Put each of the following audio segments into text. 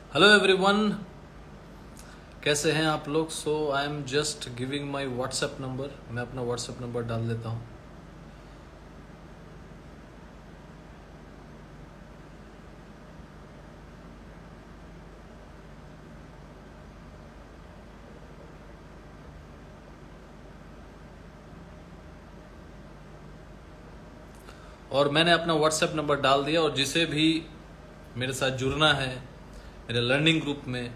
Hello everyone, कैसे हैं आप लोग। So I am just giving my WhatsApp number. मैं अपना व्हाट्सएप नंबर डाल देता हूं। और मैंने अपना व्हाट्सएप नंबर डाल दिया। और जिसे भी मेरे साथ जुड़ना है मेरे लर्निंग ग्रुप में,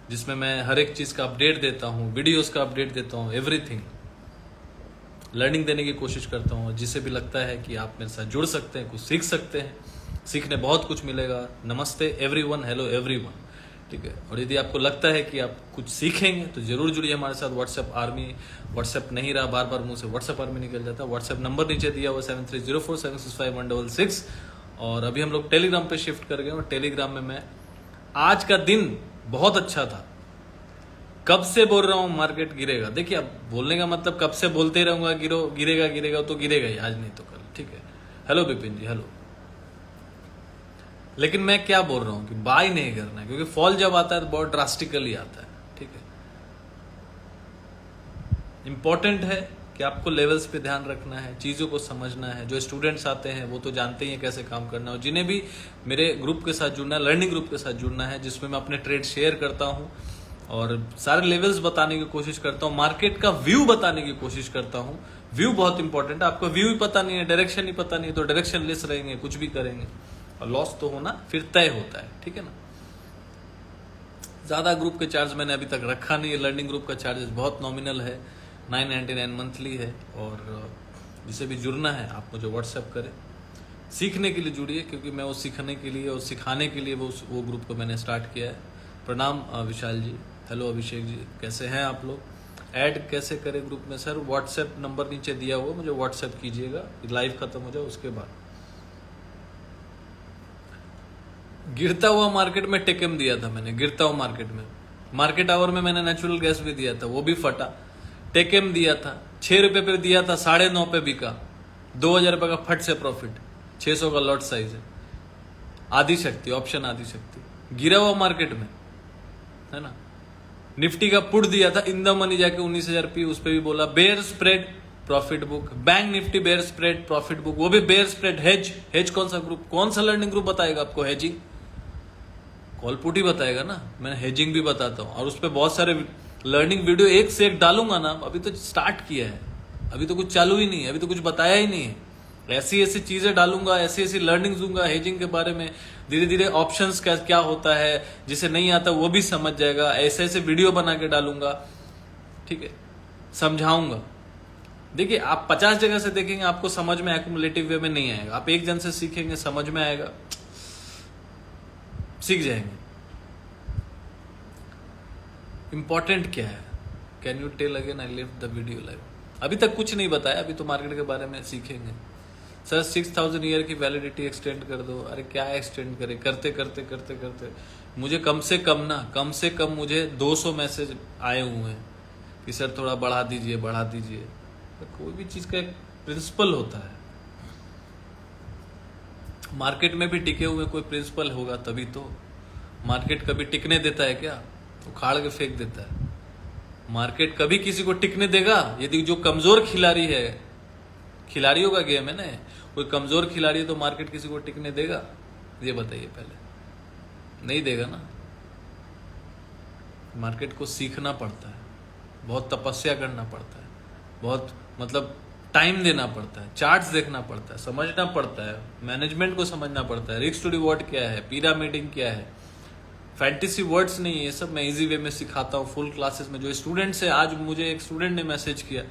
जिसमें मैं हर एक चीज़ का अपडेट देता हूँ, वीडियोस का अपडेट देता हूँ, एवरीथिंग लर्निंग देने की कोशिश करता हूँ। जिसे भी लगता है कि आप मेरे साथ जुड़ सकते हैं, कुछ सीख सकते हैं, सीखने बहुत कुछ मिलेगा। नमस्ते एवरीवन, हेलो एवरीवन, ठीक है। और यदि आपको लगता है कि आप कुछ सीखेंगे तो जरूर जुड़िए हमारे साथ। व्हाट्सएप आर्मी, व्हाट्सएप नहीं रहा, बार बार मुंह से व्हाट्सएप आर्मी निकल जाता है। व्हाट्सएप नंबर नीचे दिया हुआ 7304765166। और अभी हम लोग टेलीग्राम पे शिफ्ट कर गए। और टेलीग्राम में मैं आज का दिन बहुत अच्छा था। कब से बोल रहा हूं मार्केट गिरेगा। देखिए, अब बोलने का मतलब कब से बोलते ही रहूंगा गिरेगा गिरेगा तो गिरेगा ही, आज नहीं तो कल, ठीक है। हेलो बिपिन जी, हेलो। लेकिन मैं क्या बोल रहा हूं कि बाय नहीं करना है, क्योंकि फॉल जब आता है तो बहुत ड्रास्टिकली आता है, ठीक है। इंपॉर्टेंट है कि आपको लेवल्स पे ध्यान रखना है, चीज़ों को समझना है। जो स्टूडेंट्स आते हैं वो तो जानते ही हैं कैसे काम करना है। और जिन्हें भी मेरे ग्रुप के साथ जुड़ना है, लर्निंग ग्रुप के साथ जुड़ना है, जिसमें मैं अपने ट्रेड शेयर करता हूँ और सारे लेवल्स बताने की कोशिश करता हूँ, मार्केट का व्यू बताने की कोशिश करता हूँ। व्यू बहुत इंपॉर्टेंट है। आपको व्यू ही पता नहीं है, डायरेक्शन ही पता नहीं है, तो डायरेक्शन लेस रहेंगे, कुछ भी करेंगे और लॉस तो होना फिर तय होता है, ठीक है ना। ज़्यादा ग्रुप के चार्ज मैंने अभी तक रखा नहीं है। लर्निंग ग्रुप का चार्जेस बहुत नॉमिनल है, 999 मंथली है। और जिसे भी जुड़ना है आप मुझे व्हाट्सएप करें, सीखने के लिए जुड़िए, क्योंकि मैं वो सीखने के लिए और सिखाने के लिए वो ग्रुप को मैंने स्टार्ट किया है। प्रणाम विशाल जी, हेलो अभिषेक जी, कैसे हैं आप लोग। ऐड कैसे करें ग्रुप में सर। व्हाट्सएप नंबर नीचे दिया हुआ, मुझे व्हाट्सएप कीजिएगा, लाइव खत्म हो जाए उसके बाद। गिरता हुआ मार्केट में टेकम दिया था मैंने, गिरता हुआ मार्केट में, मार्केट आवर में मैंने नेचुरल गैस भी दिया था, वो भी फटा। टेकम दिया था 6 रुपए पे दिया था, 9.5 पे बिका, 2,000 रुपए का फट से प्रॉफिट, 600 का लॉट साइज है। आदि शक्ति ऑप्शन, आदि शक्ति गिरा हुआ मार्केट में है ना। निफ्टी का पुट दिया था इन द मनी जाके 19,000 पी, उस पर भी बोला bear spread profit book. Bank Nifty bear spread profit book, वो भी बेयर स्प्रेड। हेज कौन सा ग्रुप, कौन सा लर्निंग ग्रुप बताएगा आपको हेजिंग। कॉल पुट ही बताएगा ना, मैं हेजिंग भी बताता हूँ। और उस पर बहुत सारे लर्निंग वीडियो एक से एक डालूंगा ना। अभी तो स्टार्ट किया है, अभी तो कुछ चालू ही नहीं है, अभी तो कुछ बताया ही नहीं है। ऐसी ऐसी चीजें डालूंगा, ऐसी ऐसी लर्निंग दूंगा हेजिंग के बारे में। धीरे धीरे ऑप्शंस क्या होता है, जिसे नहीं आता वो भी समझ जाएगा। ऐसे ऐसे वीडियो बना के डालूंगा, ठीक है, समझाऊंगा। देखिए, आप 50 जगह से देखेंगे, आपको समझ में एक्युमुलेटिव वे में नहीं आएगा। आप एक जन से सीखेंगे, समझ में आएगा, सीख जाएंगे। इंपॉर्टेंट क्या है, can you tell again, I left the video live. अभी तक कुछ नहीं बताया, अभी तो मार्केट के बारे में सीखेंगे। सर 6,000 ईयर की वैलिडिटी एक्सटेंड कर दो। अरे क्या एक्सटेंड करे, करते करते करते करते मुझे कम से कम मुझे 200 मैसेज आए हुए हैं कि सर थोड़ा बढ़ा दीजिए बढ़ा दीजिए। तो कोई भी चीज का एक प्रिंसिपल होता है। मार्केट में भी टिके हुए कोई प्रिंसिपल होगा तभी तो। मार्केट कभी टिकने देता है क्या, उखाड़ के फेंक देता है। मार्केट कभी किसी को टिकने देगा यदि जो कमजोर खिलाड़ी है, खिलाड़ियों का गेम है ना, कोई कमजोर खिलाड़ी है तो मार्केट किसी को टिकने देगा, ये बताइए पहले। नहीं देगा ना। मार्केट को सीखना पड़ता है, बहुत तपस्या करना पड़ता है, बहुत मतलब टाइम देना पड़ता है, चार्ट्स देखना पड़ता है, समझना पड़ता है, मैनेजमेंट को समझना पड़ता है, रिस्क टू रिवॉर्ड क्या है, पिरामिडिंग क्या है। फैंटेसी वर्ड्स नहीं है ये सब, मैं इजी वे में सिखाता हूँ फुल क्लासेस में। जो स्टूडेंट्स है, आज मुझे एक स्टूडेंट ने मैसेज किया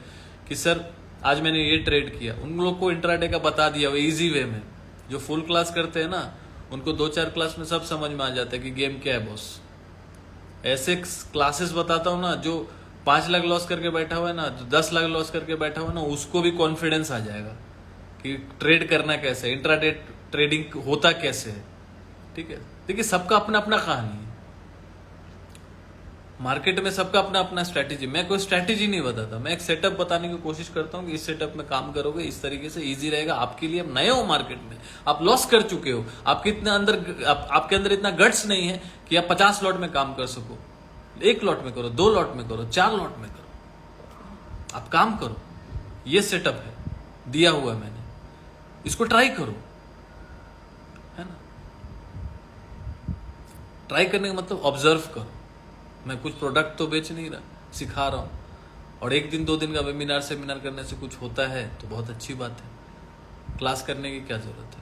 कि सर आज मैंने ये ट्रेड किया। उन लोग को इंट्राडे का बता दिया वो इजी वे में। जो फुल क्लास करते हैं ना, उनको 2-4 क्लास में सब समझ में आ जाता है कि गेम क्या है बॉस। ऐसे क्लासेस बताता हूँ ना, जो 5 लाख लॉस करके बैठा हुआ है ना, जो 10 लाख लॉस करके बैठा हुआ है ना, उसको भी कॉन्फिडेंस आ जाएगा कि ट्रेड करना कैसे है, इंट्राडे ट्रेडिंग होता कैसे है, ठीक है। देखिए, सबका अपना अपना कहानी है। मार्केट में सबका अपना अपना स्ट्रैटेजी, मैं कोई स्ट्रैटेजी नहीं बताता, मैं एक सेटअप बताने की कोशिश करता हूँ कि इस सेटअप में काम करोगे इस तरीके से इजी रहेगा आपके लिए। आप नए हो मार्केट में, आप लॉस कर चुके हो, आपके इतना अंदर आपके अंदर इतना गट्स नहीं है कि आप 50 लॉट में काम कर सको। 1 लॉट में करो, 2 लॉट में करो, 4 लॉट में करो, आप काम करो। ये सेटअप है दिया हुआ है मैंने, इसको ट्राई करो, है ना। ट्राई करने का मतलब ऑब्जर्व करो। मैं कुछ प्रोडक्ट तो बेच नहीं रहा, सिखा रहा हूं, और 1 दिन 2 दिन का वेबिनार सेमिनार करने से कुछ होता है तो बहुत अच्छी बात है। क्लास करने की क्या जरूरत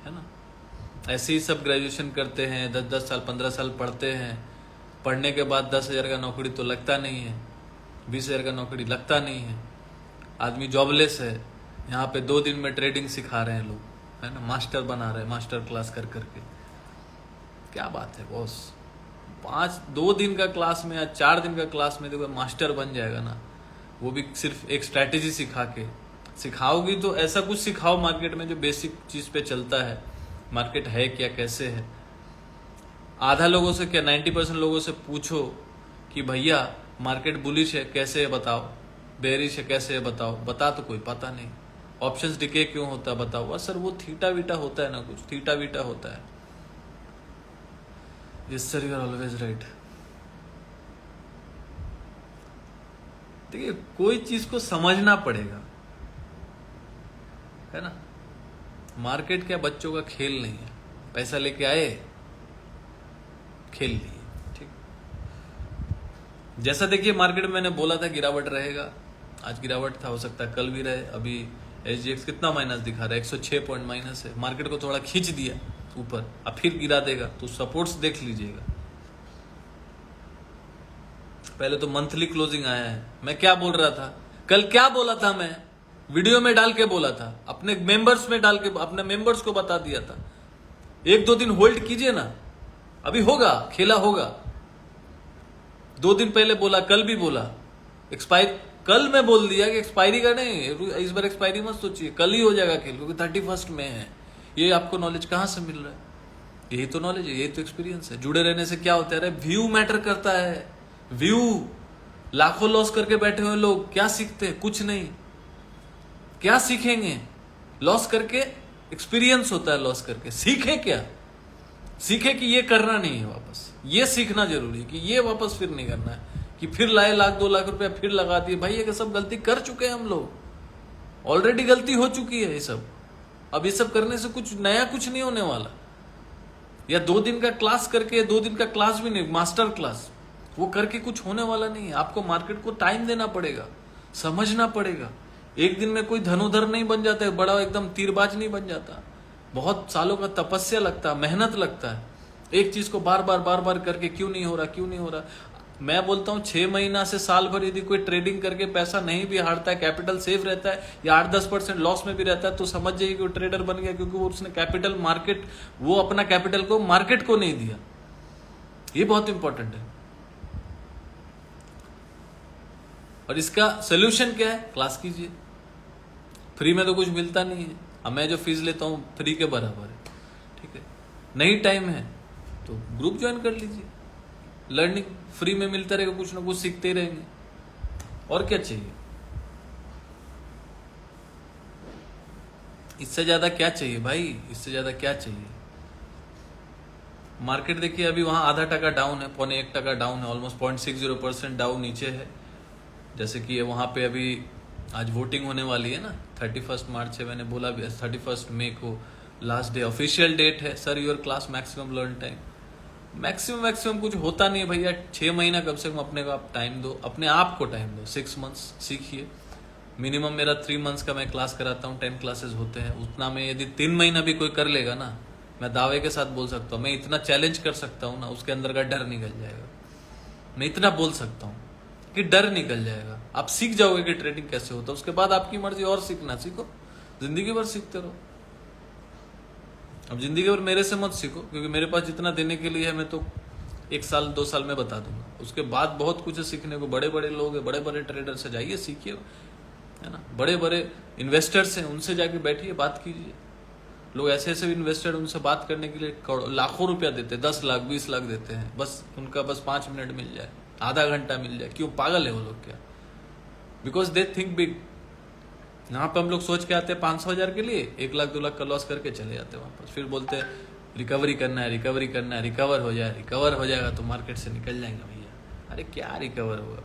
है ना। ऐसे ही सब ग्रेजुएशन करते हैं, 10-10 साल 15 साल पढ़ते हैं, पढ़ने के बाद 10,000 का नौकरी तो लगता नहीं है, 20,000 का नौकरी लगता नहीं है, आदमी जॉबलेस है। यहाँ पे 2 दिन में ट्रेडिंग सिखा रहे हैं लोग, है ना, मास्टर बना रहे हैं, मास्टर क्लास कर करके। क्या बात है बॉस, 2 दिन का क्लास में या 4 दिन का क्लास में देखो मास्टर बन जाएगा ना, वो भी सिर्फ एक स्ट्रैटेजी सिखा के। सिखाओगी तो ऐसा कुछ सिखाओ मार्केट में जो बेसिक चीज पे चलता है, मार्केट है क्या, कैसे है। आधा लोगों से क्या 90% लोगों से पूछो कि भैया मार्केट बुलिश है कैसे है बताओ, बेरिश है कैसे है बताओ, बता तो कोई पता नहीं। ऑप्शंस डिके क्यों होता है बताओ, सर वो थीटा वीटा होता है ना, कुछ थीटा वीटा होता है। Yes sir, you are always right। देखिए कोई चीज को समझना पड़ेगा, है ना। मार्केट क्या बच्चों का खेल नहीं है, पैसा लेके आए खेल लिए, ठीक। जैसा देखिए मार्केट में मैंने बोला था गिरावट रहेगा, आज गिरावट था, हो सकता है कल भी रहे। अभी SGX कितना माइनस दिखा रहा है, 106 पॉइंट माइनस है। मार्केट को थोड़ा खींच दिया ऊपर, अब फिर गिरा देगा, तो सपोर्ट्स देख लीजिएगा। पहले तो मंथली क्लोजिंग आया है। मैं क्या बोल रहा था कल, क्या बोला था मैं वीडियो में डाल के बोला था, अपने मेंबर्स में डाल के अपने मेंबर्स को बता दिया था, 1-2 दिन होल्ड कीजिए ना, अभी होगा, खेला होगा। 2 दिन पहले बोला, कल भी बोला, एक्सपायर कल मैं बोल दिया कि एक्सपायरी का नहीं, इस बार एक्सपायरी मत सोचिए, कल ही हो जाएगा खेल, क्योंकि 31 में है। ये आपको नॉलेज कहां से मिल रहा है, यही तो नॉलेज है, यही तो एक्सपीरियंस है। जुड़े रहने से क्या होता है, व्यू मैटर करता है, व्यू। लाखों लॉस करके बैठे हुए लोग क्या सीखते हैं, कुछ नहीं। क्या सीखेंगे लॉस करके, एक्सपीरियंस होता है लॉस करके। सीखे क्या, सीखे कि ये करना नहीं है वापस, ये सीखना जरूरी है कि ये वापस फिर नहीं करना है, कि फिर लाए 1-2 लाख रुपया फिर लगा दिए। भाई ये सब गलती कर चुके हैं हम लोग, ऑलरेडी गलती हो चुकी है ये सब। अब ये सब करने से कुछ नया कुछ नहीं होने वाला। या 2 दिन का क्लास करके, 2 दिन का क्लास भी नहीं, मास्टर क्लास, वो करके कुछ होने वाला नहीं है। आपको मार्केट को टाइम देना पड़ेगा, समझना पड़ेगा। एक दिन में कोई धनुधर नहीं बन जाता है, बड़ा एकदम तीरबाज नहीं बन जाता। बहुत सालों का तपस्या लगता है, मेहनत लगता है। एक चीज को बार बार करके क्यों नहीं हो रहा, क्यों नहीं हो रहा। मैं बोलता हूं 6 महीना से साल भर यदि कोई ट्रेडिंग करके पैसा नहीं भी हारता है, कैपिटल सेफ रहता है, या 8-10% लॉस में भी रहता है, तो समझ जाइए कि वो ट्रेडर बन गया, क्योंकि वो उसने कैपिटल मार्केट, वो अपना कैपिटल को मार्केट को नहीं दिया। ये बहुत इंपॉर्टेंट है। और इसका सोल्यूशन क्या है, क्लास कीजिए। फ्री में तो कुछ मिलता नहीं है, अब मैं जो फीस लेता हूं फ्री के बराबर है, ठीक है। नहीं टाइम है तो ग्रुप ज्वाइन कर लीजिए, लर्निंग फ्री में मिलता रहेगा, कुछ ना कुछ सीखते ही रहेंगे। और क्या चाहिए, इससे ज्यादा क्या चाहिए भाई, इससे ज्यादा क्या चाहिए। मार्केट देखिए अभी वहां आधा टका डाउन है, 0.25% डाउन है, ऑलमोस्ट 0.60% डाउन नीचे है। जैसे कि वहां पे अभी आज वोटिंग होने वाली है ना, 31 मार्च है, मैंने बोला 31 मई को लास्ट डे, ऑफिशियल डेट है। Sir your class maximum learn time, maximum कुछ होता नहीं है भैया। 6 महीना कम से कम अपने को आप टाइम दो, अपने आप को टाइम दो। 6 मंथ्स सीखिए, मिनिमम मेरा 3 मंथ्स का मैं क्लास कराता हूँ, 10 क्लासेस होते हैं। उतना में यदि 3 महीना भी कोई कर लेगा ना, मैं दावे के साथ बोल सकता हूँ, मैं इतना चैलेंज कर सकता हूँ ना, उसके अंदर का डर निकल जाएगा। मैं इतना बोल सकता हूँ कि डर निकल जाएगा। आप सीख जाओगे कि ट्रेडिंग कैसे होता है, उसके बाद आपकी मर्जी और सीखना सीखो, जिंदगी भर सीखते रहो। अब जिंदगी भर मेरे से मत सीखो, क्योंकि मेरे पास जितना देने के लिए है मैं तो 1 साल 2 साल में बता दूंगा। उसके बाद बहुत कुछ है सीखने को। बड़े बड़े लोग हैं, बड़े बड़े ट्रेडर से जाइए सीखिए, है ना। बड़े बड़े इन्वेस्टर्स हैं, उनसे जाके बैठिए, बात कीजिए। लोग ऐसे ऐसे इन्वेस्टर, उनसे बात करने के लिए लाखों रुपया देते हैं, 10 लाख 20 लाख देते हैं, बस उनका बस 5 मिनट मिल जाए, आधा घंटा मिल जाए, क्यों? पागल है वो लोग क्या? Because they think big. यहाँ पे हम लोग सोच के आते हैं 500,000 के लिए, 1 लाख 2 लाख का लॉस करके चले जाते हैं वापस। फिर बोलते हैं रिकवरी करना है, रिकवरी करना है, रिकवर हो जाए, रिकवर हो जाएगा तो मार्केट से निकल जाएंगे भैया। अरे क्या रिकवर होगा?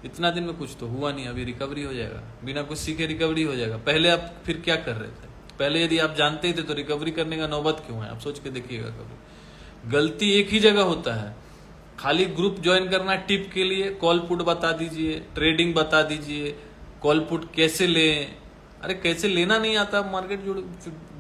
इतना दिन में कुछ तो हुआ नहीं, अभी रिकवरी हो जाएगा? बिना कुछ सीखे रिकवरी हो जाएगा? पहले आप फिर क्या कर रहे थे? पहले यदि आप जानते ही थे तो रिकवरी करने का नौबत क्यों है? आप सोच के देखिएगा कभी। गलती एक ही जगह होता है, खाली ग्रुप ज्वाइन करना टिप के लिए, कॉल पुट बता दीजिए, ट्रेडिंग बता दीजिए, कॉल पुट कैसे लें। अरे कैसे लेना नहीं आता मार्केट जोड़,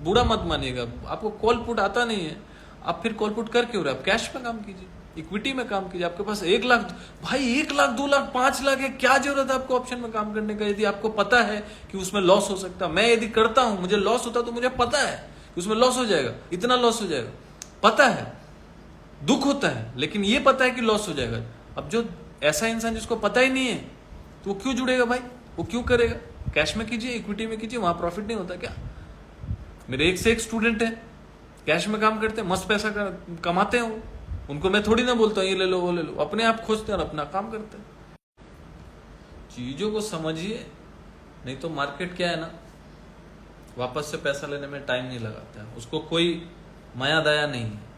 बुरा मत मानिएगा, आपको कॉल पुट आता नहीं है, आप फिर कॉल पुट कर क्यों रहे? आप कैश में काम कीजिए, इक्विटी में काम कीजिए। आपके पास 1 लाख, भाई 1 लाख 2 लाख 5 लाख है, क्या जरूरत है आपको ऑप्शन में काम करने का? यदि आपको पता है कि उसमें लॉस हो सकता है, मैं यदि करता हूं, मुझे लॉस होता तो मुझे पता है कि उसमें लॉस हो जाएगा, इतना लॉस हो जाएगा, पता है, दुख होता है, लेकिन ये पता है कि लॉस हो जाएगा। अब जो ऐसा इंसान जिसको पता ही नहीं है तो वो क्यों जुड़ेगा भाई? वो क्यों करेगा? कैश में कीजिए, इक्विटी में कीजिए, वहां प्रॉफिट नहीं होता क्या? मेरे एक से एक स्टूडेंट है, कैश में काम करते हैं, मस्त पैसा कमाते हैं वो, उनको मैं थोड़ी ना बोलता हूँ ये ले लो वो ले लो, अपने आप खोजते हैं और अपना काम करते हैं। चीजों को समझिए, नहीं तो मार्केट क्या है ना, वापस से पैसा लेने में टाइम नहीं लगाता है, उसको कोई माया दया नहीं है।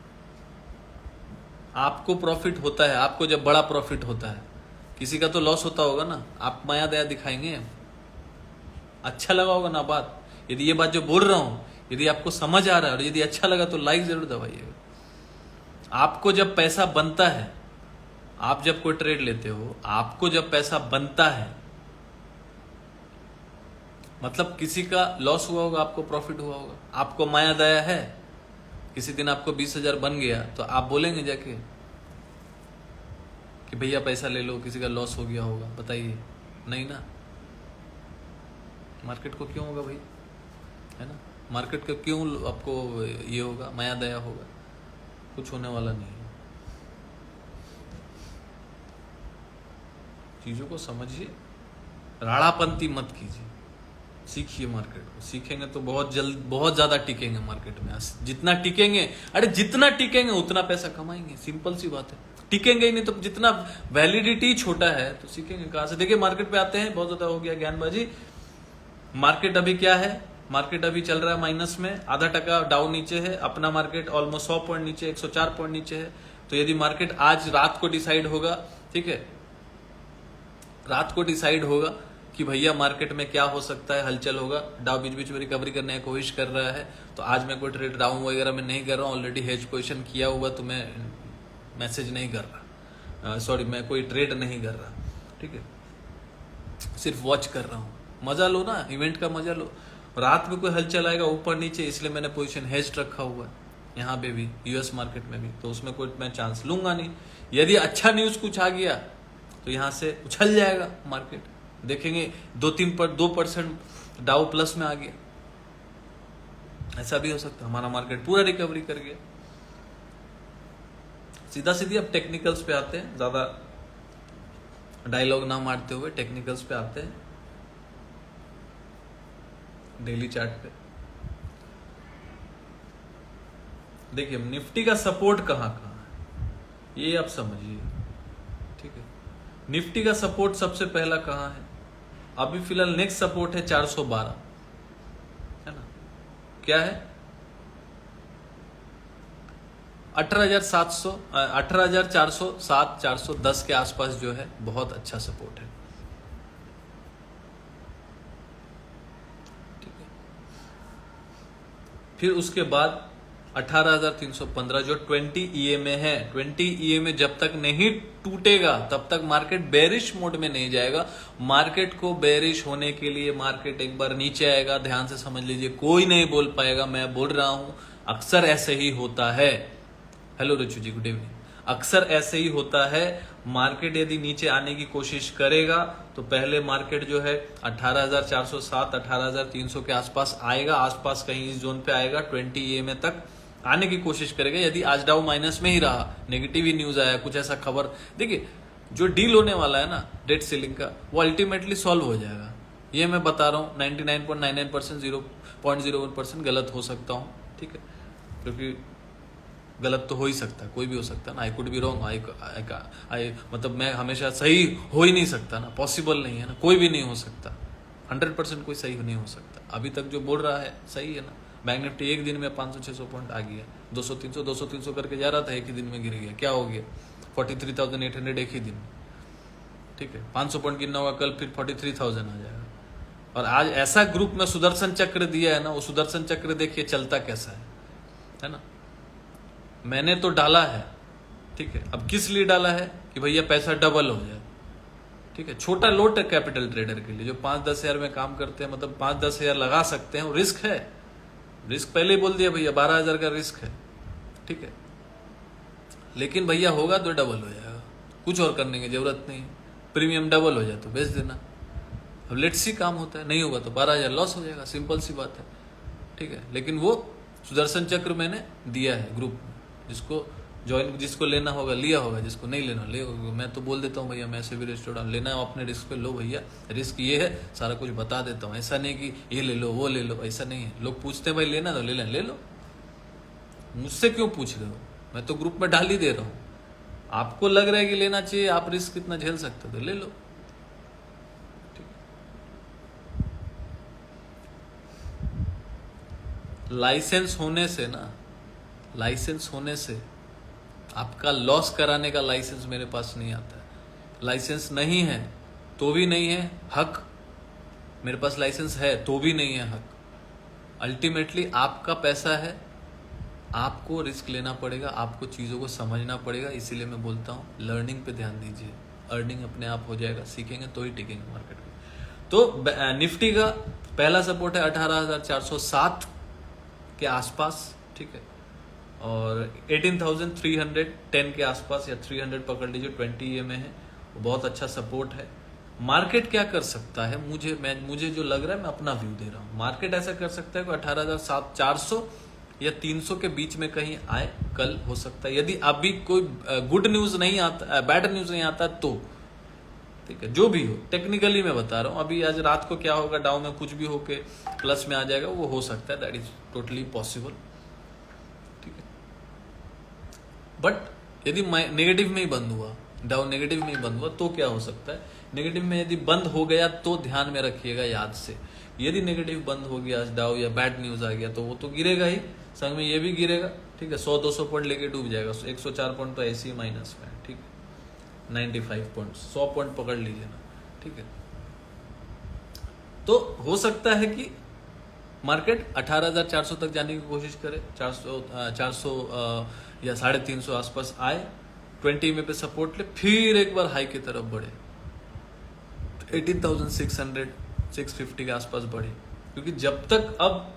आपको प्रॉफिट होता है, आपको जब बड़ा प्रॉफिट होता है, किसी का तो लॉस होता होगा ना, आप माया दया दिखाएंगे? अच्छा लगा होगा ना बात? यदि ये बात जो बोल रहा हूं यदि आपको समझ आ रहा है और यदि अच्छा लगा तो लाइक जरूर दबाइएगा। आपको जब पैसा बनता है, आप जब कोई ट्रेड लेते हो, आपको जब पैसा बनता है, मतलब किसी का लॉस हुआ होगा, आपको प्रॉफिट हुआ होगा, आपको माया दया है। किसी दिन आपको 20,000 बन गया तो आप बोलेंगे जाके कि भैया पैसा ले लो, किसी का लॉस हो गया होगा? बताइए, नहीं ना। मार्केट को क्यों होगा भाई, है ना? मार्केट का क्यों आपको ये होगा, माया दया होगा? कुछ होने वाला नहीं है। चीजों को समझिए, राड़ापंती मत कीजिए, सीखिए मार्केट को। सीखेंगे तो बहुत ज्यादा टिकेंगे मार्केट में। जितना टिकेंगे, अरे जितना टिकेंगे उतना पैसा कमाएंगे, सिंपल सी बात है। टिकेंगे ही नहीं तो, जितना वैलिडिटी छोटा है तो सीखेंगे कहां से? देखिए मार्केट पे आते हैं, बहुत ज्यादा हो गया ज्ञानबाजी। मार्केट अभी क्या है? मार्केट अभी चल रहा है माइनस में, आधा टका डाउन नीचे है, अपना मार्केट ऑलमोस्ट 100 पॉइंट नीचे, 104 पॉइंट नीचे है। तो यदि मार्केट आज रात को डिसाइड होगा, ठीक है, रात को डिसाइड होगा कि भैया मार्केट में क्या हो सकता है, हलचल होगा, डाउ बीच बीच में रिकवरी करने की कोशिश कर रहा है, तो आज मैं कोई ट्रेड डाउन वगैरह में नहीं कर रहा हूँ, ऑलरेडी हेज पोजीशन किया हुआ, तो मैं मैसेज नहीं कर रहा, सॉरी मैं कोई ट्रेड नहीं कर रहा, ठीक है, सिर्फ वॉच कर रहा हूँ। मजा लो ना, इवेंट का मजा लो। रात में कोई हलचल आएगा ऊपर नीचे, इसलिए मैंने पोजीशन हेज रखा हुआ है, यहाँ पे भी, यूएस मार्केट में भी, तो उसमें कोई मैं चांस लूंगा नहीं। यदि अच्छा न्यूज कुछ आ गया तो यहाँ से उछल जाएगा मार्केट, देखेंगे 2% डाउ प्लस में आ गया, ऐसा भी हो सकता है। हमारा मार्केट पूरा रिकवरी कर गया। सीधा सीधी अब टेक्निकल्स पे आते हैं, ज्यादा डायलॉग ना मारते हुए टेक्निकल्स पे आते हैं। डेली चार्ट पे देखिए निफ्टी का सपोर्ट कहां कहां है ये आप समझिए, ठीक है। निफ्टी का सपोर्ट सबसे पहला कहां है? अभी फिलहाल नेक्स्ट सपोर्ट है 412, है ना? क्या है? 18,700, 18,407, 410 के आसपास जो है बहुत अच्छा सपोर्ट है, ठीक है। फिर उसके बाद 18,315 जो 20 EMA है, 20 EMA जब तक नहीं टूटेगा तब तक मार्केट बेरिश मोड में नहीं जाएगा। मार्केट को बेरिश होने के लिए मार्केट एक बार नीचे आएगा, ध्यान से समझ लीजिए, कोई नहीं बोल पाएगा, मैं बोल रहा हूं, अक्सर ऐसे ही होता है। हेलो रुचि जी, गुड इवनिंग। अक्सर ऐसे ही होता है, मार्केट यदि नीचे आने की कोशिश करेगा तो पहले मार्केट जो है 18,407, 18,300 के आसपास आएगा, आसपास कहीं इस जोन पे आएगा, 20 EMA तक आने की कोशिश करेगा। यदि आज डाउ माइनस में ही रहा, नेगेटिव ही न्यूज आया, कुछ ऐसा खबर, देखिए जो डील होने वाला है ना डेट सीलिंग का, वो अल्टीमेटली सॉल्व हो जाएगा, ये मैं बता रहा हूँ। 99.99%, 0.01% गलत हो सकता हूँ, ठीक है, क्योंकि गलत तो हो ही सकता है, कोई भी हो सकता है ना, आई कुड बी रॉन्ग, आई मतलब मैं हमेशा सही हो ही नहीं सकता ना, पॉसिबल नहीं है ना, कोई भी नहीं हो सकता, 100% कोई सही नहीं हो सकता। अभी तक जो बोल रहा है सही है ना। बैंक निफ्टी एक दिन में 500-600 पॉइंट आ गया, 200-300 करके जा रहा था, एक ही दिन में गिर गया, क्या हो गया, 43,800 एक ही दिन में, ठीक है। 500 पॉइंट गिरना होगा कल, फिर 43,000 आ जाएगा। और आज ऐसा ग्रुप में सुदर्शन चक्र दिया है ना, वो सुदर्शन चक्र देखिए चलता कैसा है ना। मैंने तो डाला है, ठीक है, अब किस लिए डाला है कि भैया पैसा डबल हो जाए, ठीक है। छोटा लोट है कैपिटल ट्रेडर के लिए, जो 5-10 हजार में काम करते हैं, मतलब 5-10 हजार लगा सकते हैं, वो रिस्क है, रिस्क पहले ही बोल दिया भैया, 12,000 का रिस्क है, ठीक है। लेकिन भैया होगा तो डबल हो जाएगा, कुछ और करने की जरूरत नहीं है, प्रीमियम डबल हो जाए तो बेच देना। अब लेट्स सी काम होता है, नहीं होगा तो 12,000 लॉस हो जाएगा, सिंपल सी बात है, ठीक है। लेकिन वो सुदर्शन चक्र मैंने दिया है ग्रुप में, जिसको ज्वाइन, जिसको लेना होगा लिया होगा, जिसको नहीं लेना ले, मैं तो बोल देता हूँ भैया, मैं ऐसे भी रिस्क डाउन लेना है अपने रिस्क पे लो भैया, रिस्क ये है, सारा कुछ बता देता हूँ। ऐसा नहीं कि ये ले लो वो ले लो, ऐसा नहीं है। लोग पूछते हैं भाई लेना तो ले लो, मुझसे क्यों पूछ रहे हो, मैं तो ग्रुप में डाल ही दे रहा हूँ। आपको लग रहा है कि लेना चाहिए, आप रिस्क कितना झेल सकते हो तो ले लो। लाइसेंस होने से ना, लाइसेंस होने से आपका लॉस कराने का लाइसेंस मेरे पास नहीं आता है। लाइसेंस नहीं है तो भी नहीं है हक, मेरे पास लाइसेंस है तो भी नहीं है हक। अल्टीमेटली आपका पैसा है, आपको रिस्क लेना पड़ेगा, आपको चीज़ों को समझना पड़ेगा। इसीलिए मैं बोलता हूँ लर्निंग पे ध्यान दीजिए, अर्निंग अपने आप हो जाएगा, सीखेंगे तो ही टिकेंगे मार्केट में। तो निफ्टी का पहला सपोर्ट है 18,407 के आसपास, ठीक है, और 18,310 के आसपास या 300 पकड़ लीजिए, 20 EMA है, वो बहुत अच्छा सपोर्ट है। मार्केट क्या कर सकता है, मुझे जो लग रहा है, मैं अपना व्यू दे रहा हूँ। मार्केट ऐसा कर सकता है कि 18,400 या 300 के बीच में कहीं आए, कल हो सकता है, यदि अभी कोई गुड न्यूज नहीं आता, बैड न्यूज नहीं आता तो, ठीक है। जो भी हो, टेक्निकली मैं बता रहा हूँ, अभी आज रात को क्या होगा, डाउन में कुछ भी होके प्लस में आ जाएगा, वो हो सकता है, दैट इज टोटली पॉसिबल, ठीक है। बट यदि नेगेटिव में ही बंद हुआ, डाउन नेगेटिव में ही बंद हुआ, तो क्या हो सकता है, नेगेटिव में यदि बंद हो गया तो ध्यान में रखिएगा याद से, यदि नेगेटिव बंद हो गया आज डाउ या बैड न्यूज आ गया तो वो तो गिरेगा ही, संग में ये भी गिरेगा, ठीक है। 100-200 पॉइंट लेके डूब जाएगा, 104 पॉइंट तो ऐसे ही माइनस में है, ठीक है। 95 पॉइंट, 100 पॉइंट पकड़ लीजिए ना, ठीक है। तो हो सकता है कि मार्केट 18,400 तक जाने की कोशिश करे, 400 या 350 आसपास आए, 20 EMA पे सपोर्ट ले, फिर एक बार हाई की तरफ बढ़े, 18,600 650 के आसपास बढ़े। क्योंकि जब तक अब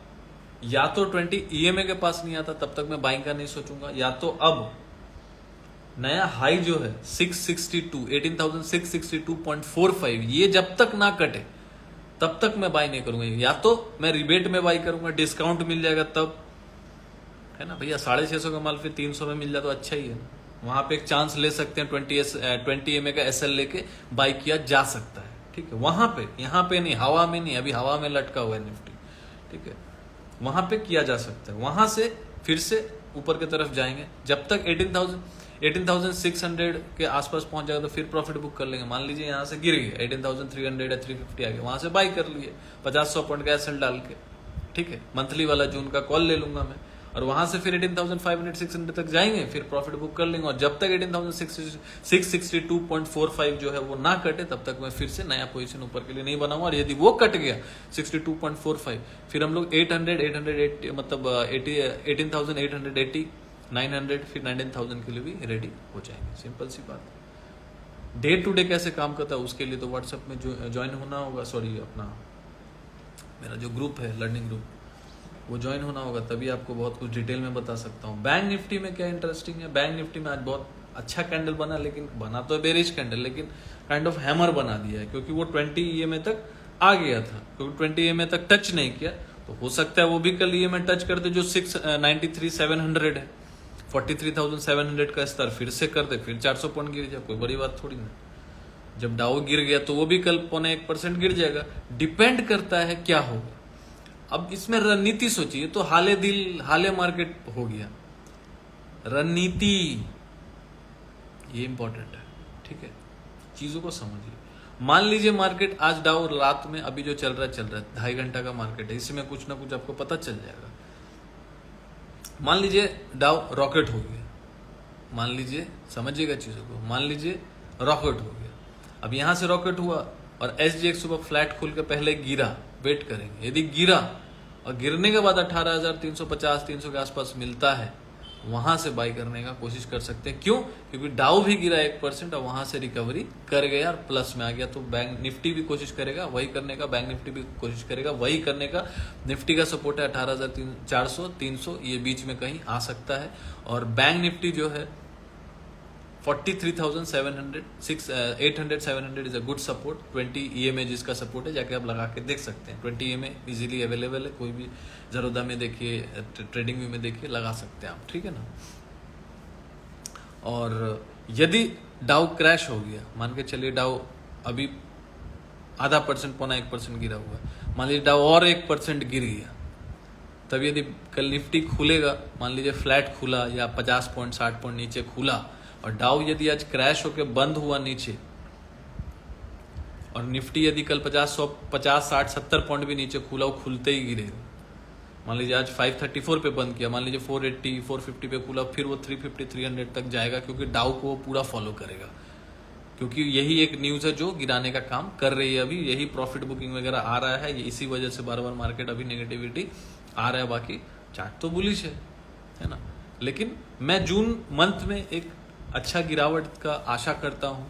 या तो 20 EMA के पास नहीं आता तब तक मैं बाइंग का नहीं सोचूंगा, या तो अब नया हाई जो है 662 18,662.45 ये जब तक ना कटे तब तक मैं बाई नहीं करूंगा। या तो मैं रिबेट में बाई करूंगा, डिस्काउंट मिल जाएगा तब, है ना भैया, 650 का माल फिर 300 में मिल जाए तो अच्छा ही है ना। वहां पे एक चांस ले सकते हैं, 20 EMA का SL लेके बाई किया जा सकता है, ठीक है। वहां पे, यहाँ पे नहीं, हवा में नहीं, अभी हवा में लटका हुआ है निफ्टी, ठीक है, वहां पे किया जा सकता है। वहां से फिर से ऊपर की तरफ जाएंगे, जब तक 18,600 के आसपास पहुंच जाएगा तो फिर प्रॉफिट बुक कर लेंगे। मान लीजिए यहाँ से गिर गए 18,300 या 350 आ गए, वहां से बाई कर लिए 50-100 पॉइंट का SL डाल के, ठीक है। मंथली वाला जून का कॉल ले लूंगा मैं, और वहां से फिर 18,500-600 तक जाएंगे, फिर प्रॉफिट बुक कर लेंगे। और जब तक 18,662.45 जो है वो ना कटे तब तक मैं फिर से नया पोजीशन ऊपर के लिए नहीं बनाऊंगा। और यदि वो कट गया 62.45, फिर हम लोग 880 मतलब 18,880 900 फिर 19,000 के लिए भी रेडी हो जाएंगे। सिंपल सी बात। डे टू डे कैसे काम करता है उसके लिए तो व्हाट्सएप में ज्वाइन होना होगा, सॉरी अपना मेरा जो ग्रुप है लर्निंग ग्रुप वो ज्वाइन होना होगा, तभी आपको बहुत कुछ डिटेल में बता सकता हूँ। बैंक निफ्टी में क्या इंटरेस्टिंग है, बैंक निफ्टी में आज बहुत अच्छा कैंडल बना, लेकिन बना तो बेरिश कैंडल, लेकिन काइंड ऑफ हैमर बना दिया है, क्योंकि वो 20 EMA तक आ गया था। क्योंकि 20 EMA तक टच नहीं किया तो हो सकता है वो भी कल EMA टच करते जो 693,700 है, 43,700 का स्तर फिर से कर दे, फिर 400 पॉइंट गिर जाए, कोई बड़ी बात थोड़ी ना। जब डाउ गिर गया तो वो भी कल 0.1% गिर जाएगा, डिपेंड करता है क्या होगा। अब इसमें रणनीति सोचिए तो हाले मार्केट हो गया, रणनीति, ये इंपॉर्टेंट है, ठीक है। चीजों को समझिए। मान लीजिए मार्केट आज डाउ रात में अभी जो चल रहा है 2.5 घंटा का मार्केट है, इसमें कुछ ना कुछ आपको पता चल जाएगा। मान लीजिए डाउ रॉकेट हो गया, मान लीजिए, समझिएगा चीजों को, मान लीजिए रॉकेट हो गया। अब यहां से रॉकेट हुआ और SGX सुबह फ्लैट खुल के पहले गिरा, वेट करेंगे। यदि गिरा और गिरने के बाद 18,350 300 के आसपास मिलता है, वहां से बाई करने का कोशिश कर सकते हैं। क्यों? क्योंकि डाउ भी गिरा 1% और वहां से रिकवरी कर गया और प्लस में आ गया। तो बैंक निफ्टी भी कोशिश करेगा वही करने का, बैंक निफ्टी भी कोशिश करेगा वही करने का। निफ्टी का सपोर्ट है 18,400 300, ये बीच में कहीं आ सकता है। और बैंक निफ्टी जो है 43,700 800 700 is a good support. 20 EMA जिसका सपोर्ट है, जाके आप लगा के देख सकते हैं। 20 EMA इजीली अवेलेबल है, कोई भी जरोदा में देखिए, ट्रेडिंग व्यू में देखिए, लगा सकते हैं आप, ठीक है ना। और यदि डाउ क्रैश हो गया, मान के चलिए डाउ अभी 0.5% 0.1% गिरा हुआ है, मान लीजिए डाउ और 1% गिर गया, तब यदि कल निफ्टी खुलेगा, मान लीजिए फ्लैट खुला या 50 पॉइंट 60 पॉइंट नीचे खुला, और डाउ यदि आज क्रैश होकर बंद हुआ नीचे, और निफ्टी यदि कल 50 60 70 पॉइंट भी नीचे खुला, वो खुलते ही गिरेगा। मान लीजिए आज 534 पे बंद किया, मान लीजिए 480 450 पे खुला, फिर वो 350 300 तक जाएगा, क्योंकि डाउ को वो पूरा फॉलो करेगा। क्योंकि यही एक न्यूज है जो गिराने का काम कर रही है अभी, यही प्रॉफिट बुकिंग वगैरह आ रहा है, इसी वजह से बार बार मार्केट अभी नेगेटिविटी आ रहा है। बाकी चार्ट तो बुलिश है ना। लेकिन मैं जून मंथ में एक अच्छा गिरावट का आशा करता हूं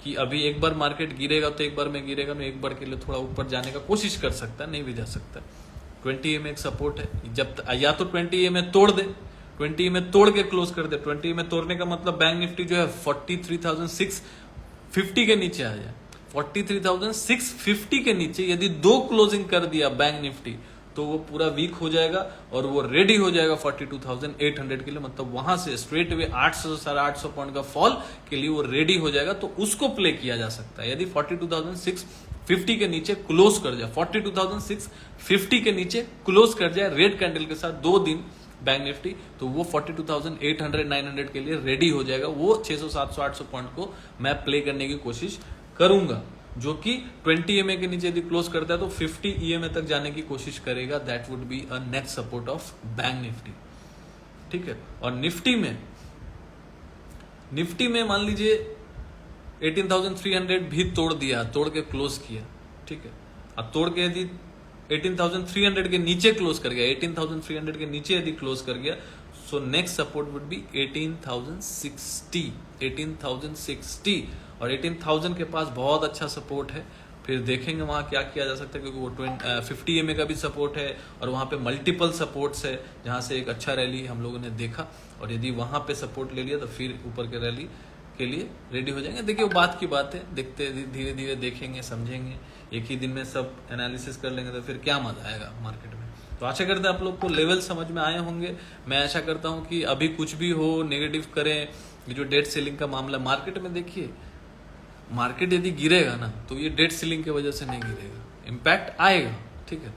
कि अभी एक बार मार्केट गिरेगा तो एक बार में गिरेगा, मैं एक बार के लिए थोड़ा ऊपर जाने का कोशिश कर सकता है, नहीं भी जा सकता। 20 EMA एक सपोर्ट है, जब या तो 20 EMA तोड़ दे, 20 EMA तोड़ के क्लोज कर दे। 20 EMA तोड़ने का मतलब बैंक निफ्टी जो है 43,650 के नीचे आ जाए। 43,650 के नीचे यदि 2 क्लोजिंग कर दिया बैंक निफ्टी, तो वो पूरा वीक हो जाएगा और वो रेडी हो जाएगा 42,800 के लिए। मतलब वहां से स्ट्रेट वे 800 850 पॉइंट का फॉल के लिए वो रेडी हो जाएगा, तो उसको प्ले किया जा सकता है। यदि 42,650 के नीचे क्लोज कर जाए, 42,650 के नीचे क्लोज कर जाए रेड कैंडल के साथ 2 दिन बैंक निफ्टी, तो वो 42,800 900 के लिए रेडी हो जाएगा। वो 600 700 800 पॉइंट को मैं प्ले करने की कोशिश करूंगा, जो कि 20 EMA के नीचे यदि क्लोज करता है तो 50 EMA तक जाने की कोशिश करेगा। That would be a next support of bank Nifty, ठीक है। और निफ्टी में मान लीजिए 18,300 भी तोड़ दिया, तोड़ के क्लोज किया, ठीक है। अब तोड़ के यदि 18,300 के नीचे क्लोज कर गया, 18,300 के नीचे यदि क्लोज कर गया, so next support would be 18,060 और 18,000 के पास बहुत अच्छा सपोर्ट है। फिर देखेंगे वहां क्या किया जा सकता है, क्योंकि वो 50 EMA का भी सपोर्ट है और वहां पे मल्टीपल सपोर्ट्स है, जहां से एक अच्छा रैली हम लोगों ने देखा। और यदि वहां पे सपोर्ट ले लिया तो फिर ऊपर के रैली के लिए रेडी हो जाएंगे। देखिए वो बात की बात है, देखते धीरे धीरे देखेंगे, समझेंगे। एक ही दिन में सब एनालिसिस कर लेंगे तो फिर क्या मजा आएगा मार्केट में। तो आशा करते हैं आप लोग को लेवल समझ में आए होंगे। मैं आशा करता हूं कि अभी कुछ भी हो नेगेटिव करें, ये जो डेट सेलिंग का मामला मार्केट में, देखिए मार्केट यदि गिरेगा ना तो ये डेट सेलिंग की वजह से नहीं गिरेगा, इम्पैक्ट आएगा, ठीक है,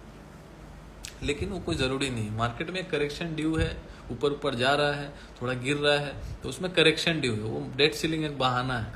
लेकिन वो कोई जरूरी नहीं। मार्केट में करेक्शन ड्यू है, ऊपर ऊपर जा रहा है, थोड़ा गिर रहा है, तो उसमें करेक्शन ड्यू है। वो डेट सेलिंग एक बहाना है,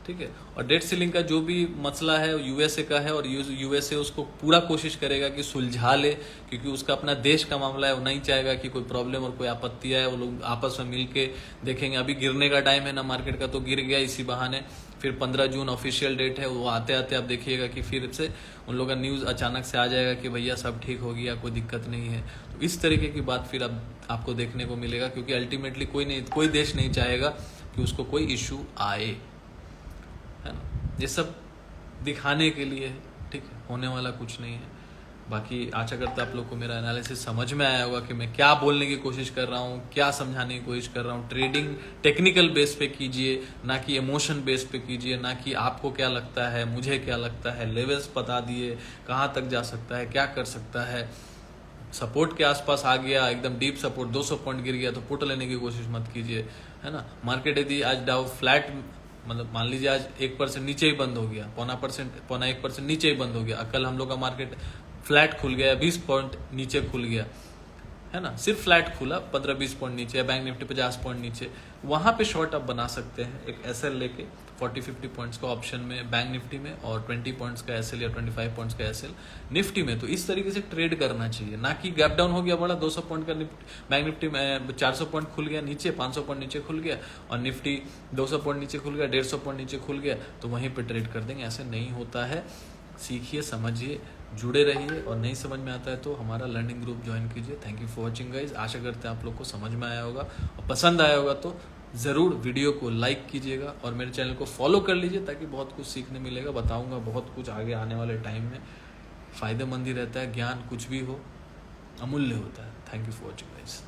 ठीक है। और डेट सेलिंग का जो भी मसला है USA का है, और USA उसको पूरा कोशिश करेगा कि सुलझा ले, क्योंकि उसका अपना देश का मामला है। वो नहीं चाहेगा कि कोई प्रॉब्लम और कोई आपत्ति आए। वो लोग आपस में मिलके देखेंगे। अभी गिरने का टाइम है ना मार्केट का, तो गिर गया इसी बहाने। फिर 15 जून ऑफिशियल डेट है, वो आते आते आप देखिएगा कि फिर से उन लोगों का न्यूज़ अचानक से आ जाएगा कि भैया सब ठीक हो गया, कोई दिक्कत नहीं है। तो इस तरीके की बात फिर आपको देखने को मिलेगा, क्योंकि अल्टीमेटली कोई देश नहीं चाहेगा कि उसको कोई इशू आए, है ना। ये सब दिखाने के लिए है, ठीक है, होने वाला कुछ नहीं है। बाकी आशा करता आप लोग को मेरा एनालिसिस समझ में आया होगा कि मैं क्या बोलने की कोशिश कर रहा हूँ, क्या समझाने की कोशिश कर रहा हूँ। ट्रेडिंग टेक्निकल बेस पे कीजिए, ना कि इमोशन बेस पे कीजिए, ना कि आपको क्या लगता है, मुझे क्या लगता है। लेवल्स बता दिए, कहाँ तक जा सकता है, क्या कर सकता है। सपोर्ट के आसपास आ गया, एकदम डीप सपोर्ट 200 पॉइंट गिर गया तो पुट लेने की कोशिश मत कीजिए, है ना। मार्केट यदि आज डाउ फ्लैट, मतलब मान लीजिए आज 1% नीचे ही बंद हो गया, 0.5% नीचे ही बंद हो गया। कल हम लोग का मार्केट फ्लैट खुल गया, 20 पॉइंट नीचे खुल गया, है ना, सिर्फ फ्लैट खुला 15-20 पॉइंट नीचे या बैंक निफ्टी 50 पॉइंट नीचे, वहां पे शॉर्ट आप बना सकते हैं एक एसएल लेके 40-50 पॉइंट्स का ऑप्शन में बैंक निफ्टी में, और 20 पॉइंट्स का एसएल या 25 पॉइंट्स का एसएल निफ्टी में। तो इस तरीके से ट्रेड करना चाहिए, ना कि गैप डाउन हो गया बड़ा 200 पॉइंट का बैंक निफ्टी में 400 पॉइंट खुल गया नीचे, 500 पॉइंट नीचे खुल गया, और निफ्टी 200 पॉइंट नीचे खुल गया, 150 पॉइंट नीचे खुल गया, तो वहीं पर ट्रेड कर देंगे। ऐसे नहीं होता है। सीखिए, समझिए, जुड़े रहिए, और नहीं समझ में आता है तो हमारा लर्निंग ग्रुप ज्वाइन कीजिए। Thank you for watching guys. आशा करते हैं आप लोग को समझ में आया होगा, और पसंद आया होगा तो ज़रूर वीडियो को लाइक कीजिएगा और मेरे चैनल को फॉलो कर लीजिए, ताकि बहुत कुछ सीखने मिलेगा। बताऊंगा बहुत कुछ आगे आने वाले टाइम में, फ़ायदेमंद ही रहता है। ज्ञान कुछ भी हो अमूल्य होता है। Thank you for watching guys.